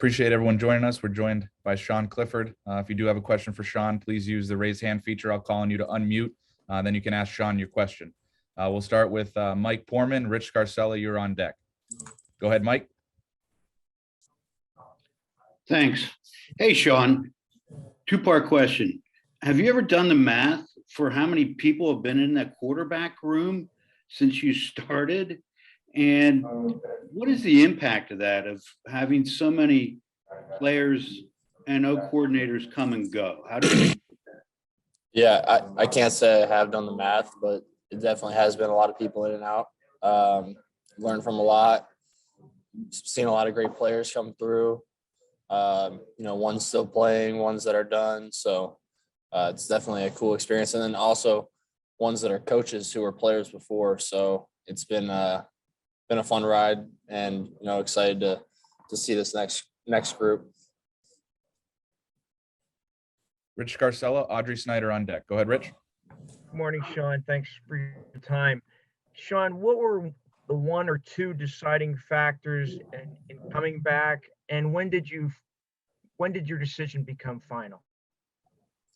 Appreciate everyone joining us. We're joined by Sean Clifford. If you do have a question for Sean, please use the raise hand feature. I'll call on you to unmute. Then you can ask Sean your question. We'll start with Mike Poorman. Rich Scarcella, you're on deck. Go ahead, Mike. Thanks. Hey, Sean, two-part question. Have you ever done the math for how many people have been in that quarterback room since you started? And what is the impact of that, of having so many players and no coordinators come and go? How do you? Yeah, I can't say I have done the math, but it definitely has been a lot of people in and out. Learned from a lot, seen a lot of great players come through. One's still playing, ones that are done. So it's definitely a cool experience. And then also ones that are coaches who were players before. So it's been a fun ride, and excited to see this next group. Rich Scarcella, Audrey Snyder on deck. Go ahead, Rich. Good morning, Sean. Thanks for your time. Sean, what were the one or two deciding factors in coming back, and when did your decision become final?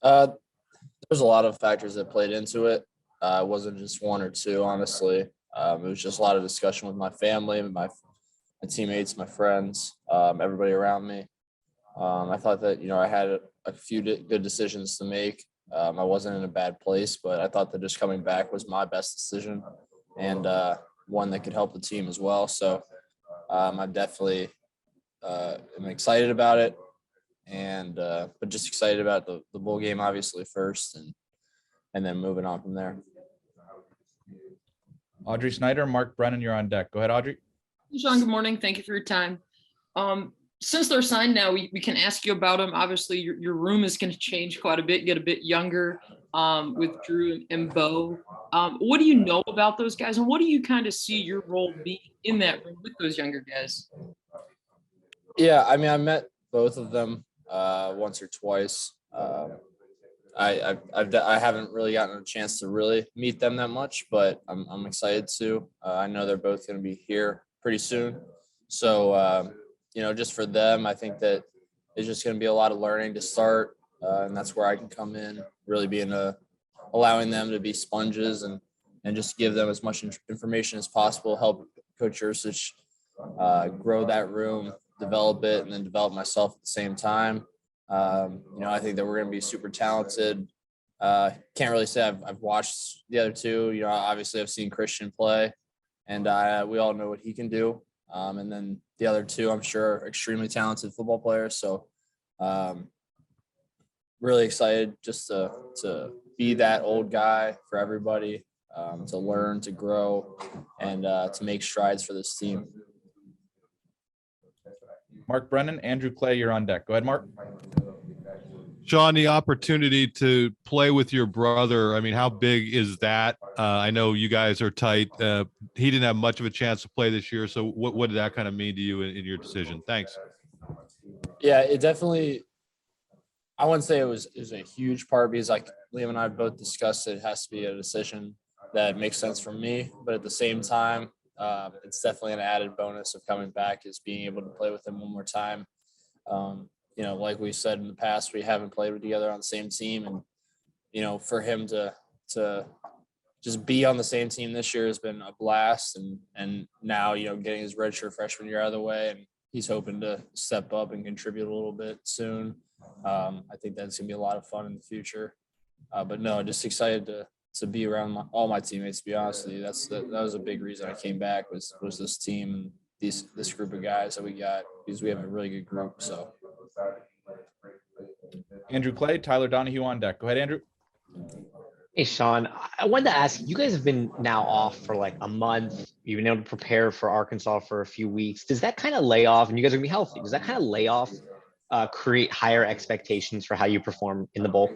There's a lot of factors that played into it. It wasn't just one or two, honestly. It was just a lot of discussion with my family, my teammates, my friends, everybody around me. I thought that, I had a few good decisions to make. I wasn't in a bad place, but I thought that just coming back was my best decision, and one that could help the team as well. So I definitely am excited about it, and but just excited about the bowl game, obviously, first, and then moving on from there. Audrey Snyder, Mark Brennan, you're on deck. Go ahead, Audrey. Sean, good morning. Thank you for your time. Since they're signed now, we can ask you about them. Obviously, your room is going to change quite a bit, get a bit younger with Drew and Bo. What do you know about those guys, and what do you kind of see your role being in that room with those younger guys? Yeah, I mean, I met both of them once or twice. I haven't really gotten a chance to really meet them that much, but I'm excited to. I know they're both going to be here pretty soon. So, just for them, I think that it's just going to be a lot of learning to start. And that's where I can come in, really allowing them to be sponges and just give them as much information as possible, help Coach Ursich grow that room, develop it, and then develop myself at the same time. I think that we're going to be super talented. Can't really say I've watched the other two. Obviously I've seen Christian play, and we all know what he can do. And then the other two, I'm sure, are extremely talented football players. So really excited just to be that old guy for everybody, to learn, to grow, and to make strides for this team. Mark Brennan, Andrew Clay, you're on deck. Go ahead, Mark. Sean, the opportunity to play with your brother, I mean, how big is that? I know you guys are tight. He didn't have much of a chance to play this year. So what did that kind of mean to you in your decision? Thanks. Yeah, it definitely, I wouldn't say it was a huge part, because like Liam and I both discussed, it has to be a decision that makes sense for me. But at the same time, it's definitely an added bonus of coming back, is being able to play with him one more time. Like we said in the past, we haven't played together on the same team, and for him to just be on the same team this year has been a blast. And now getting his redshirt freshman year out of the way, and he's hoping to step up and contribute a little bit soon. I think that's gonna be a lot of fun in the future. But no, just excited to be around all my teammates. To be honest with you, that was a big reason I came back, was this team and this group of guys that we got, because we have a really good group. So. Andrew Clay, Tyler Donahue on deck. Go ahead, Andrew. Hey, Sean, I wanted to ask, you guys have been now off for like a month. You've been able to prepare for Arkansas for a few weeks. Does that kind of lay off, and you guys are gonna be healthy, does that kind of lay off, create higher expectations for how you perform in the bowl?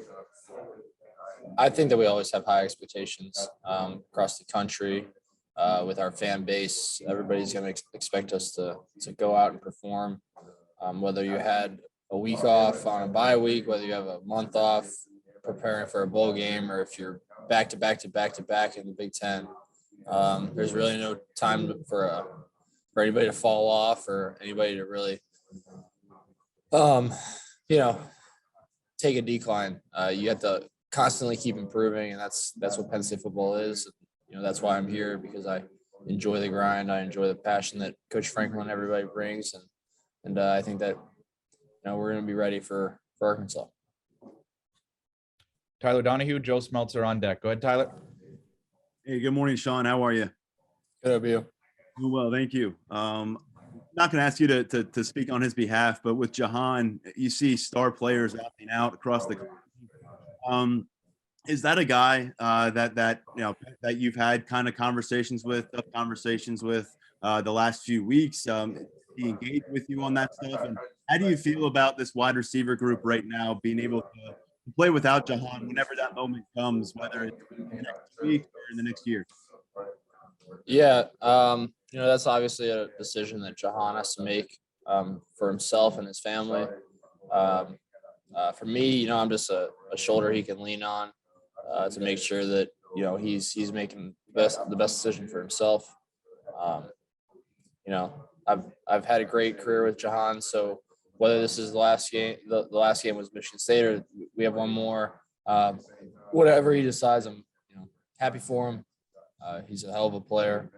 I think that we always have high expectations across the country with our fan base. Everybody's going to expect us to go out and perform, whether you had a week off on a bye week, whether you have a month off preparing for a bowl game, or if you're back to back in the Big Ten. There's really no time for anybody to fall off, or anybody to really Um, you know, take a decline. You have to constantly keep improving, and that's what Penn State football is. You know, that's why I'm here, because I enjoy the grind. I enjoy the passion that Coach Franklin and everybody brings, and I think that we're going to be ready for Arkansas. Tyler Donahue, Joe Smeltzer on deck. Go ahead, Tyler. Hey, good morning, Sean. How are you? Good of you. Doing well, thank you. Not going to ask you to speak on his behalf, but with Jahan, you see star players opting out across the country. Is that a guy that you've had kind of conversations with the last few weeks? He engaged with you on that stuff, and how do you feel about this wide receiver group right now being able to play without Jahan whenever that moment comes, whether it's next week or in the next year? Yeah, that's obviously a decision that Jahan has to make for himself and his family. For me, I'm just a shoulder he can lean on to make sure that he's making the best decision for himself. I've had a great career with Jahan, so whether this is the last game, the last game was Michigan State, or we have one more, whatever he decides, I'm happy for him. He's a hell of a player,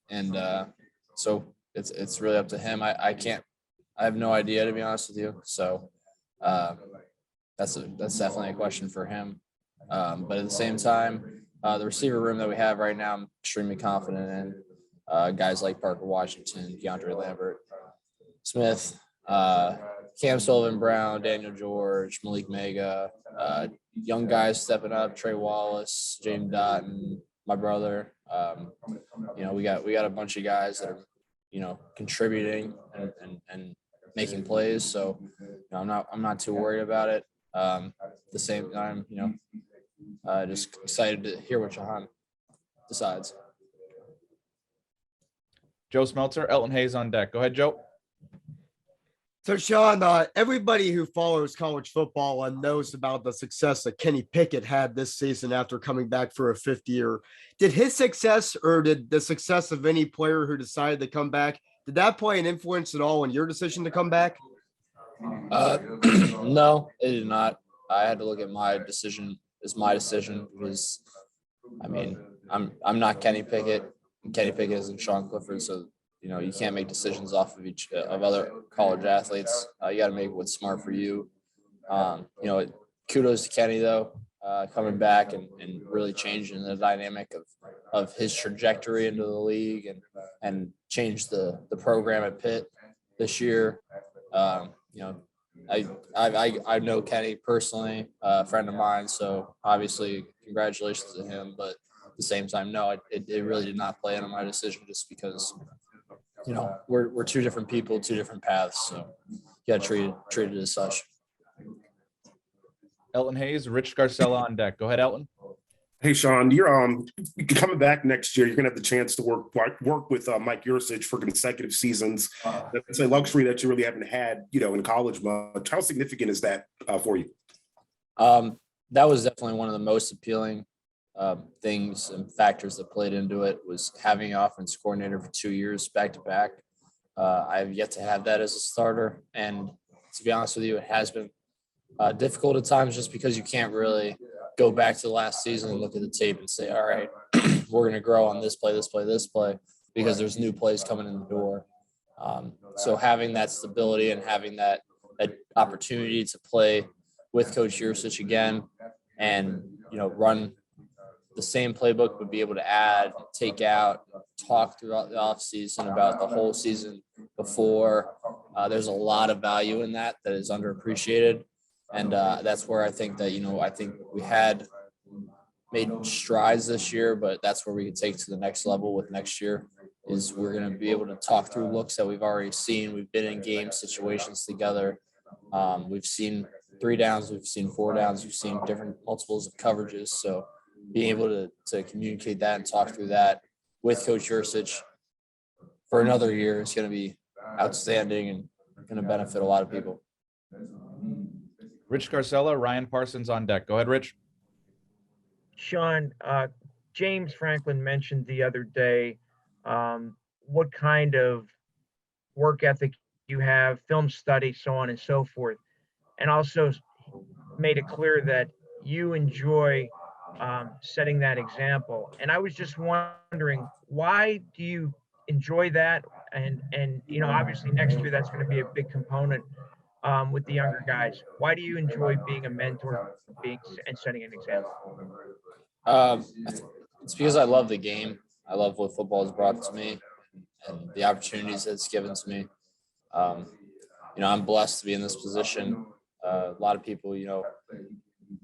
and so it's really up to him. I have no idea, to be honest with you. So that's definitely a question for him. But at the same time, the receiver room that we have right now, I'm extremely confident in. Guys like Parker Washington, DeAndre Lambert, Smith, Cam Sullivan Brown, Daniel George, Malik Mega, young guys stepping up, Trey Wallace, James Dotton, my brother. We got a bunch of guys that are, contributing and making plays. So I'm not too worried about it. At the same time, just excited to hear what Jahan decides. Joe Smeltzer, Elton Hayes on deck. Go ahead, Joe. So, Sean, everybody who follows college football and knows about the success that Kenny Pickett had this season after coming back for a fifth year. Did his success, or did the success of any player who decided to come back, did that play an influence at all in your decision to come back? No, it did not. I had to look at my decision as my decision because, I'm not Kenny Pickett, and Kenny Pickett isn't Sean Clifford, so you can't make decisions off of other college athletes. You got to make what's smart for you. Kudos to Kenny though, coming back and really changing the dynamic of his trajectory into the league and changed the program at Pitt this year. I know Kenny personally, a friend of mine, so obviously congratulations to him. But at the same time, no, it really did not play into my decision just because. We're two different people, two different paths. So you got to treat it as such. Elton Hayes, Rich Scarcella on deck. Go ahead, Elton. Hey, Sean, you're coming back next year. You're gonna have the chance to work with Mike Yursich for consecutive seasons. That's a luxury that you really haven't had, in college much. How significant is that for you? That was definitely one of the most appealing things and factors that played into it was having an offense coordinator for 2 years back to back. I've yet to have that as a starter, and to be honest with you, it has been difficult at times just because you can't really go back to the last season and look at the tape and say, all right, we're going to grow on this play, because there's new plays coming in the door. So having that stability and having that opportunity to play with Coach Yursich again and, run the same playbook, but be able to add, take out, talk throughout the offseason about the whole season before. There's a lot of value in that is underappreciated. And that's where I think that, I think we had made strides this year, but that's where we could take to the next level with next year is we're going to be able to talk through looks that we've already seen. We've been in game situations together. We've seen 3 downs, we've seen 4 downs, we've seen different multiples of coverages. So being able to communicate that and talk through that with Coach Yursich for another year is going to be outstanding and going to benefit a lot of people. Rich Scarcella, Ryan Parsons on deck. Go ahead, Rich. Sean, James Franklin mentioned the other day what kind of work ethic you have film study, so on and so forth, and also made it clear that you enjoy setting that example. And I was just wondering, why do you enjoy that? And obviously next year that's going to be a big component with the younger guys. Why do you enjoy being a mentor, and setting an example? It's because I love the game. I love what football has brought to me and the opportunities it's given to me. I'm blessed to be in this position. A lot of people,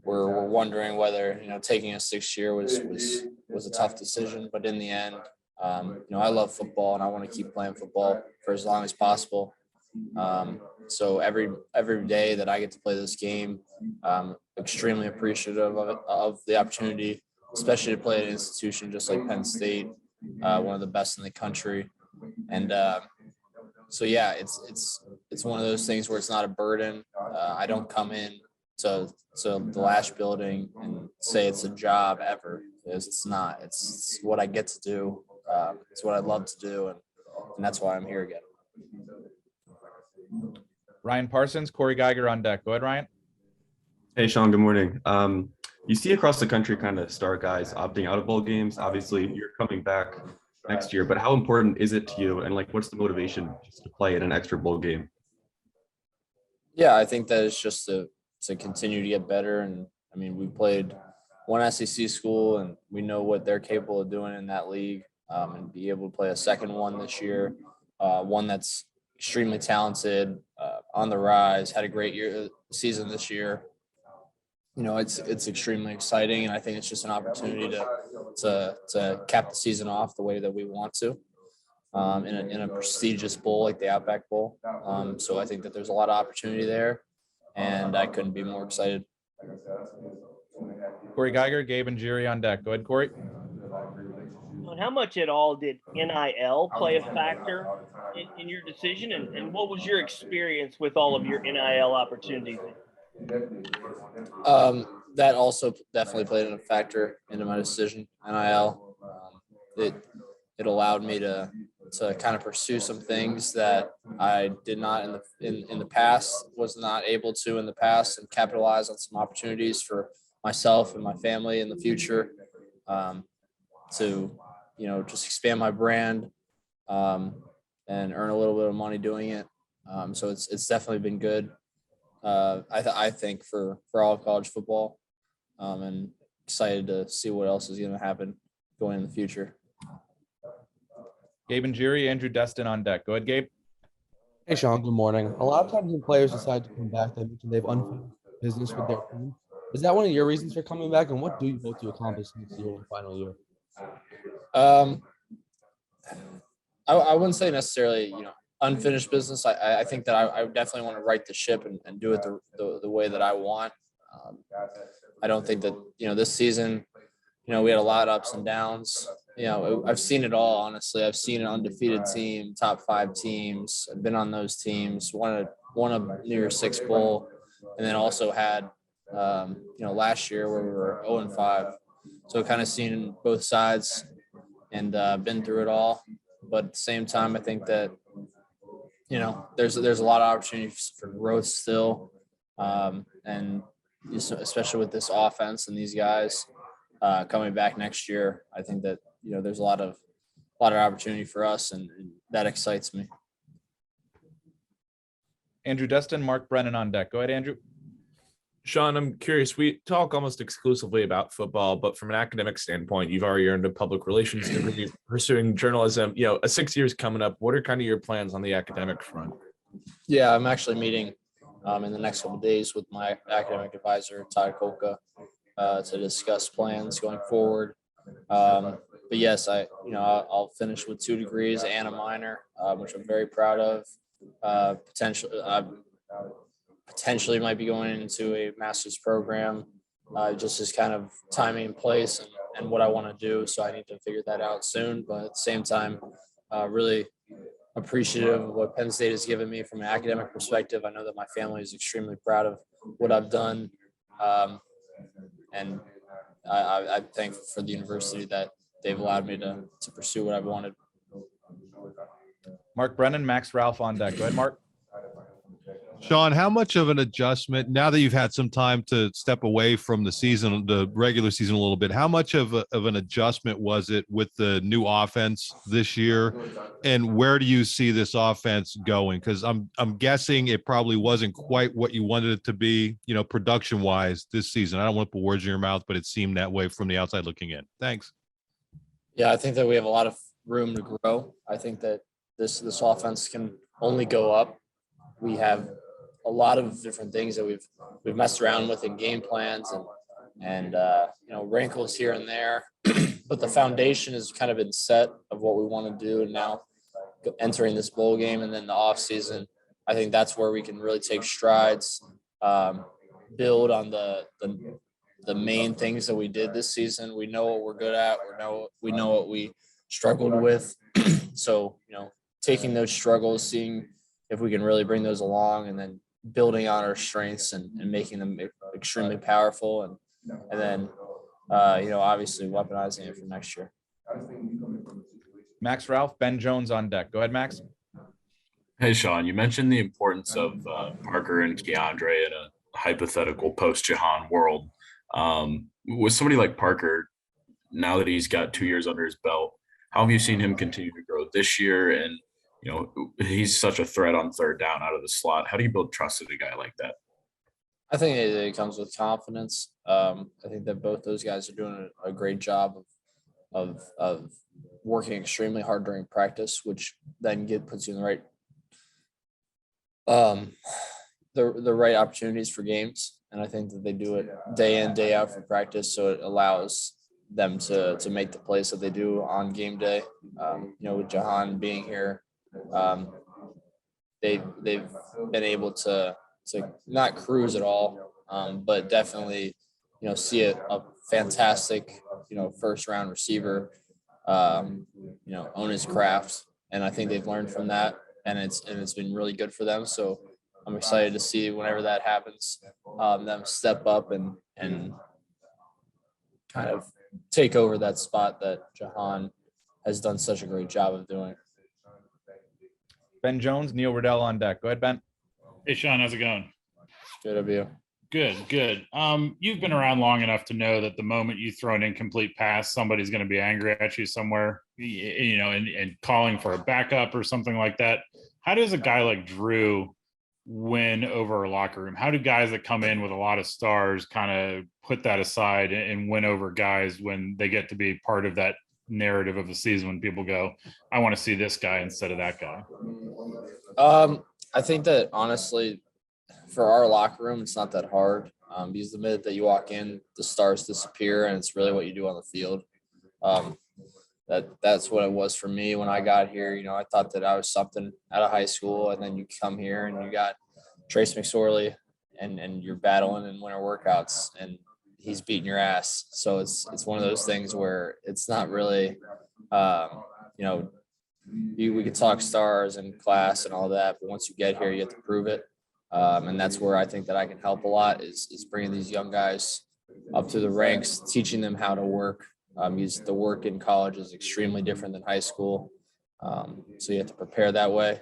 were wondering whether taking a 6th year was a tough decision, but in the end, I love football and I want to keep playing football for as long as possible. So every day that I get to play this game, I'm extremely appreciative of the opportunity, especially to play at an institution just like Penn State, one of the best in the country. And so yeah, it's one of those things where it's not a burden. I don't come in to the Lash building and say it's a job ever, because it's not. It's what I get to do. It's what I love to do, and that's why I'm here again. Ryan Parsons, Corey Geiger on deck. Go ahead, Ryan. Hey, Sean, good morning. You see across the country kind of star guys opting out of bowl games. Obviously, you're coming back next year, but how important is it to you? And what's the motivation just to play in an extra bowl game? Yeah, I think that it's just to continue to get better. And I mean, we played one SEC school and we know what they're capable of doing in that league, and be able to play a second one this year, one that's extremely talented, on the rise, had a great season this year. It's extremely exciting, and I think it's just an opportunity to cap the season off the way that we want to, in a prestigious bowl like the Outback Bowl. So I think that there's a lot of opportunity there, and I couldn't be more excited. Corey Geiger, Gabe and Jerry on deck. Go ahead, Corey. And how much at all did NIL play a factor in your decision? And what was your experience with all of your NIL opportunities? That also definitely played a factor into my decision. NIL, it allowed me to kind of pursue some things that I did not in the past, was not able to in the past, and capitalize on some opportunities for myself and my family in the future, to just expand my brand, and earn a little bit of money doing it. So it's definitely been good. I think for all of college football, and excited to see what else is going to happen going in the future. Gabe and Jerry, Andrew Destin on deck. Go ahead, Gabe. Hey, Sean, good morning. A lot of times when players decide to come back, they mention they've unfinished business with their team. Is that one of your reasons for coming back? And what do you hope to accomplish next year in the final year? I wouldn't say necessarily, unfinished business. I think that I definitely want to right the ship and do it the way that I want. I don't think that, this season, we had a lot of ups and downs. I've seen it all, honestly. I've seen an undefeated team, top 5 teams. I've been on those teams, won a New Year's Six Bowl, and then also had, last year where we were 0-5. So kind of seen both sides and been through it all. But at the same time, I think that, there's a lot of opportunities for growth still. And especially with this offense and these guys coming back next year, I think that, there's a lot of opportunity for us, and that excites me. Andrew Destin, Mark Brennan on deck. Go ahead, Andrew. Sean, I'm curious. We talk almost exclusively about football, but from an academic standpoint, you've already earned a public relations degree, pursuing journalism. A 6 years coming up. What are kind of your plans on the academic front? Yeah, I'm actually meeting in the next couple of days with my academic advisor, Todd Kolka, to discuss plans going forward. But yes, I'll finish with 2 degrees and a minor, which I'm very proud of. Potentially might be going into a master's program, just as kind of timing in place and what I want to do. So I need to figure that out soon. But at the same time, really appreciative of what Penn State has given me from an academic perspective. I know that my family is extremely proud of what I've done. And I'm thankful for the university that they've allowed me to pursue what I've wanted. Mark Brennan, Max Ralph on deck. Go ahead, Mark. Sean, how much of an adjustment now that you've had some time to step away from the season, the regular season a little bit, how much of an adjustment was it with the new offense this year? And where do you see this offense going? Because I'm guessing it probably wasn't quite what you wanted it to be, production wise this season. I don't want to put words in your mouth, but it seemed that way from the outside looking in. Thanks. Yeah, I think that we have a lot of room to grow. I think that this offense can only go up. We have a lot of different things that we've messed around with in game plans and wrinkles here and there, but the foundation has kind of been set of what we want to do. And now entering this bowl game and then the off season, I think that's where we can really take strides, build on the main things that we did this season. We know what we're good at. We know what we struggled with. So, taking those struggles, seeing if we can really bring those along, and then building on our strengths and making them extremely powerful. And then, obviously weaponizing it for next year. Max Ralph, Ben Jones on deck. Go ahead, Max. Hey, Sean, you mentioned the importance of Parker and Keandre in a hypothetical post-Jahan world. With somebody like Parker, now that he's got 2 years under his belt, how have you seen him continue to grow this year? And, he's such a threat on third down out of the slot. How do you build trust in a guy like that? I think it comes with confidence. I think that both those guys are doing a great job of working extremely hard during practice, which then puts you in the right opportunities for games. And I think that they do it day in, day out for practice. So it allows them to make the plays that they do on game day. With Jahan being here, they've been able to not cruise at all, but definitely, see a fantastic, first round receiver, own his craft. And I think they've learned from that, and it's been really good for them. So I'm excited to see whenever that happens, them step up and kind of take over that spot that Jahan has done such a great job of doing. Ben Jones, Neil Riddell on deck. Go ahead, Ben. Hey, Sean, how's it going? Good of you. Good. You've been around long enough to know that the moment you throw an incomplete pass, somebody's going to be angry at you somewhere, and calling for a backup or something like that. How does a guy like Drew win over a locker room? How do guys that come in with a lot of stars kind of put that aside and win over guys when they get to be part of that narrative of the season, when people go, I want to see this guy instead of that guy? I think that honestly, for our locker room, it's not that hard, because the minute that you walk in, the stars disappear, and it's really what you do on the field. That's what it was for me when I got here. I thought that I was something out of high school, and then you come here and you got Trace McSorley, and you're battling in winter workouts, and he's beating your ass. So it's one of those things where it's not really, we could talk stars and class and all that, but once you get here, you have to prove it. And that's where I think that I can help a lot is bringing these young guys up to the ranks, teaching them how to work. Because the work in college is extremely different than high school. So you have to prepare that way.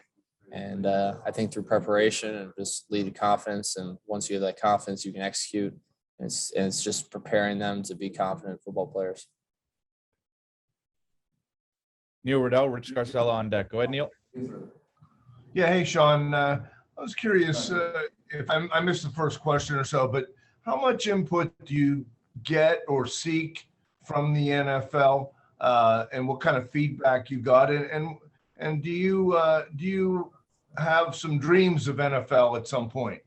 And I think through preparation and just lead to confidence. And once you have that confidence, you can execute. And it's just preparing them to be confident football players. Neil Riddell, Rich Scarcella on deck. Go ahead, Neil. Yeah, hey, Sean. I was curious if I missed the first question or so, but how much input do you get or seek from the NFL, and what kind of feedback you got? And do you have some dreams of NFL at some point?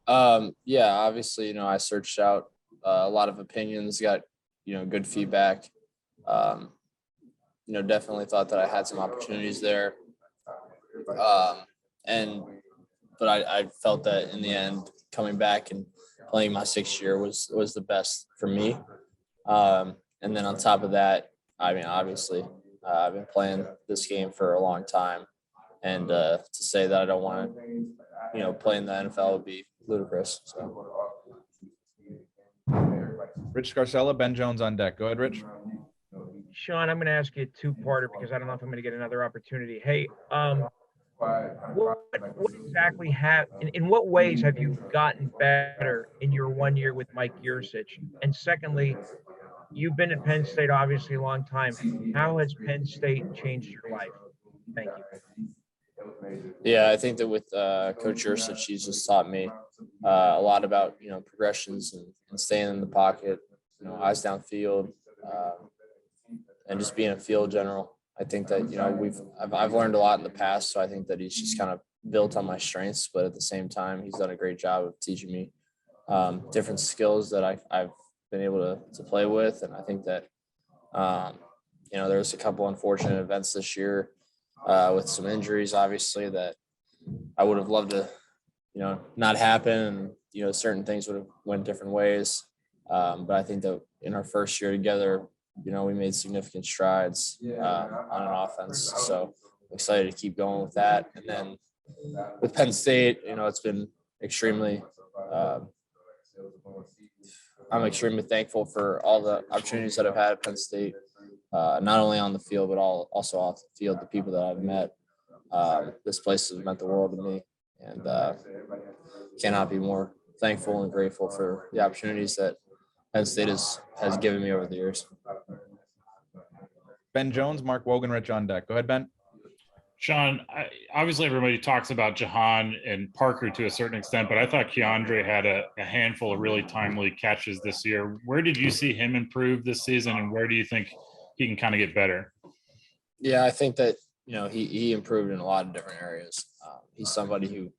Yeah, obviously, I searched out a lot of opinions, got, good feedback. Definitely thought that I had some opportunities there. But I felt that in the end, coming back and playing my 6th year was the best for me. And then on top of that, obviously, I've been playing this game for a long time, and to say that I don't want to, play in the NFL would be ludicrous. So. Rich Scarcella, Ben Jones on deck. Go ahead, Rich. Sean, I'm going to ask you a two-parter because I don't know if I'm going to get another opportunity. Hey, what exactly in what ways have you gotten better in your 1 year with Mike Yursich? And secondly, you've been at Penn State obviously a long time. How has Penn State changed your life? Thank you. Yeah, I think that with Coach Yursich, she's just taught me a lot about progressions and staying in the pocket, eyes downfield, and just being a field general. I think that I've learned a lot in the past, so I think that he's just kind of built on my strengths, but at the same time, he's done a great job of teaching me different skills that I've been able to play with, and I think that there's a couple unfortunate events this year with some injuries, obviously, that I would have loved to not happen, and certain things would have went different ways, but I think that in our first year together, we made significant strides on an offense. So I'm excited to keep going with that. And then with Penn State, it's been extremely, I'm extremely thankful for all the opportunities that I've had at Penn State, not only on the field, but also off the field, the people that I've met. This place has meant the world to me, and cannot be more thankful and grateful for the opportunities that Penn State has given me over the years. Ben Jones, Mark Wogenrich on deck. Go ahead, Ben. Sean, obviously everybody talks about Jahan and Parker to a certain extent, but I thought Keandre had a handful of really timely catches this year. Where did you see him improve this season, and where do you think he can kind of get better? Yeah, I think that he improved in a lot of different areas. He's somebody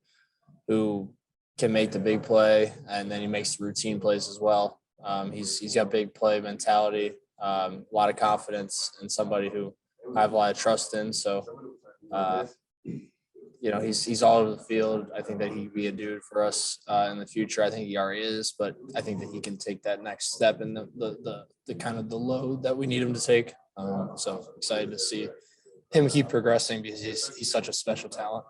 who can make the big play, and then he makes the routine plays as well. He's got big play mentality, a lot of confidence, and somebody who I have a lot of trust in. So, he's all over the field. I think that he'd be a dude for us in the future. I think he already is, but I think that he can take that next step in the kind of the load that we need him to take. So excited to see him keep progressing because he's such a special talent.